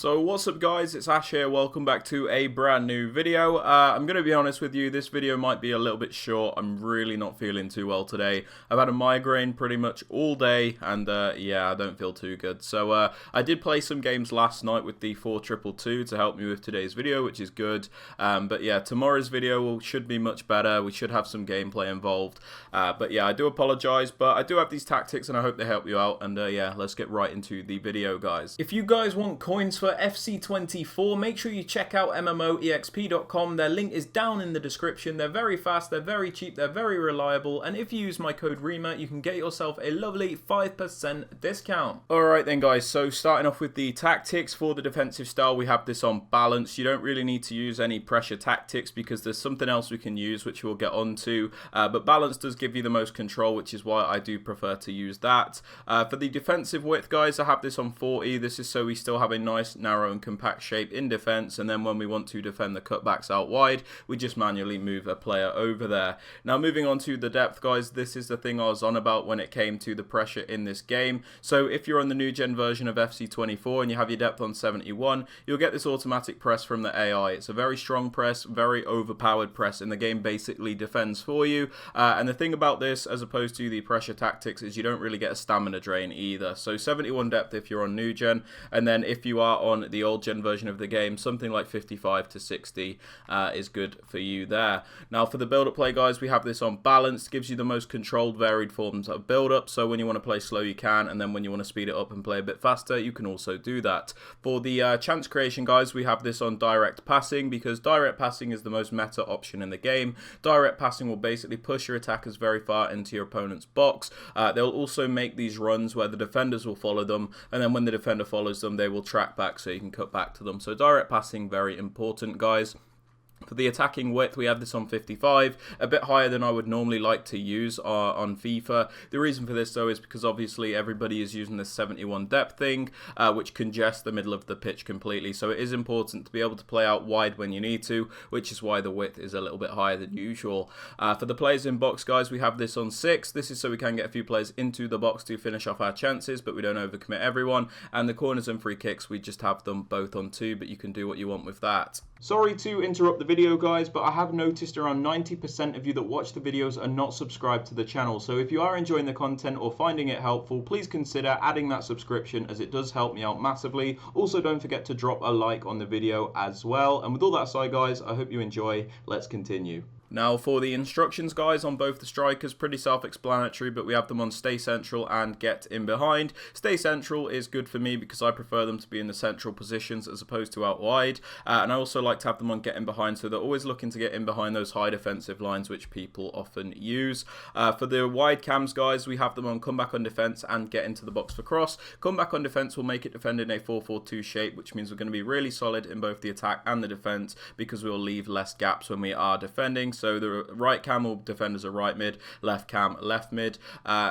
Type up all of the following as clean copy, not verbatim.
So what's up guys, it's Ash here, welcome back to a brand new video. I'm going to be honest with you, this video might be a little bit short. I'm really not feeling too well today. I've had a migraine pretty much all day and yeah, I don't feel too good. So I did play some games last night with the 4222 to help me with today's video, which is good. But yeah, tomorrow's video should be much better. We should have some gameplay involved. But yeah, I do apologise, but I do have these tactics and I hope they help you out. And yeah, let's get right into the video guys. If you guys want coins for FC24, make sure you check out MMOEXP.com. Their link is down in the description. They're very fast, they're very cheap, they're very reliable, and if you use my code Rema, you can get yourself a lovely 5% discount. Alright then guys, so starting off with the tactics for the defensive style, we have this on balance. You don't really need to use any pressure tactics because there's something else we can use which we'll get onto, but balance does give you the most control, which is why I do prefer to use that. For the defensive width guys, I have this on 40. This is so we still have a nice narrow and compact shape in defense, and then when we want to defend the cutbacks out wide, we just manually move a player over there. Now moving on to the depth guys, this is the thing I was on about when it came to the pressure in this game. So if you're on the new gen version of FC24 and you have your depth on 71, you'll get this automatic press from the AI. It's a very strong press, very overpowered press, and the game basically defends for you. And the thing about this, as opposed to the pressure tactics, is you don't really get a stamina drain either. So 71 depth if you're on new gen, and then if you are on the old gen version of the game, something like 55 to 60 is good for you there. Now for the build-up play guys, we have this on balanced. Gives you the most controlled varied forms of build-up, so when you want to play slow you can, and then when you want to speed it up and play a bit faster you can also do that. For the chance creation guys, we have this on direct passing, because direct passing is the most meta option in the game. Direct passing will basically push your attackers very far into your opponent's box. They'll also make these runs where the defenders will follow them, and then when the defender follows them they will track back so you can cut back to them. So direct passing, very important guys. For the attacking width, we have this on 55, a bit higher than I would normally like to use on FIFA. The reason for this though is because obviously everybody is using this 71 depth thing, which congests the middle of the pitch completely. So it is important to be able to play out wide when you need to, which is why the width is a little bit higher than usual. For the players in box guys, we have this on 6. This is so we can get a few players into the box to finish off our chances, but we don't overcommit everyone. And the corners and free kicks, we just have them both on 2, but you can do what you want with that. Sorry to interrupt the video guys, but I have noticed around 90% of you that watch the videos are not subscribed to the channel. So if you are enjoying the content or finding it helpful, please consider adding that subscription, as it does help me out massively. Also don't forget to drop a like on the video as well. And with all that aside guys, I hope you enjoy. Let's continue. Now for the instructions guys on both the strikers, pretty self-explanatory, but we have them on stay central and get in behind. Stay central is good for me because I prefer them to be in the central positions as opposed to out wide, and I also like to have them on get in behind, so they're always looking to get in behind those high defensive lines which people often use. For the wide cams guys, we have them on come back on defense and get into the box for cross. Come back on defense will make it defend in a 4-4-2 shape, which means we're going to be really solid in both the attack and the defense because we will leave less gaps when we are defending. So the right cam will defend as a right mid, left cam left mid.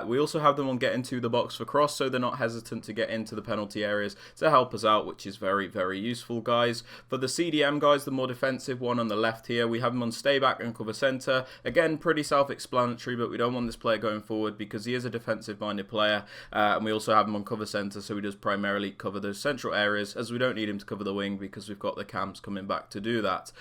We also have them on get into the box for cross, so they're not hesitant to get into the penalty areas to help us out, which is very, very useful guys. For the CDM guys, the more defensive one on the left here, we have them on stay back and cover center. Again, pretty self-explanatory, but we don't want this player going forward because he is a defensive minded player, and we also have him on cover center, so he does primarily cover those central areas, as we don't need him to cover the wing because we've got the cams coming back to do that.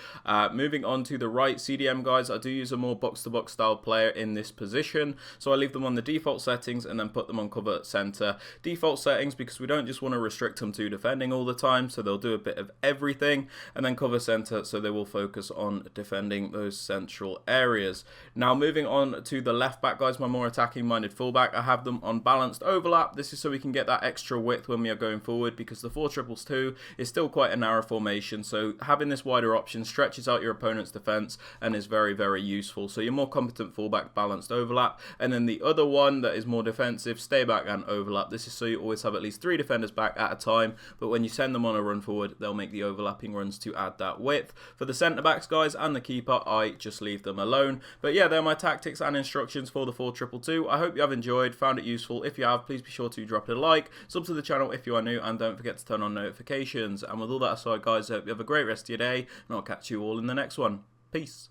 Moving on to the right CDM guys, I do use a more box-to-box style player in this position, so I leave them on the default settings and then put them on cover center. Default settings because we don't just want to restrict them to defending all the time, so they'll do a bit of everything, and then cover center so they will focus on defending those central areas. Now moving on to the left back guys, my more attacking minded fullback, I have them on balanced overlap. This is so we can get that extra width when we are going forward, because the 4-2-2 is still quite a narrow formation, so having this wider option stretches out your opponent's defense and is very, very useful. So your more competent fullback, balanced overlap, and then the other one that is more defensive, stay back and overlap. This is so you always have at least 3 defenders back at a time, but when you send them on a run forward, they'll make the overlapping runs to add that width. For the centre backs guys and the keeper, I just leave them alone. But yeah, they're my tactics and instructions for the 4-2-2. I hope you have enjoyed, found it useful. If you have, please be sure to drop it a like, sub to the channel if you are new, and don't forget to turn on notifications. And with all that aside guys, I hope you have a great rest of your day, and I'll catch you all in the next one. Peace.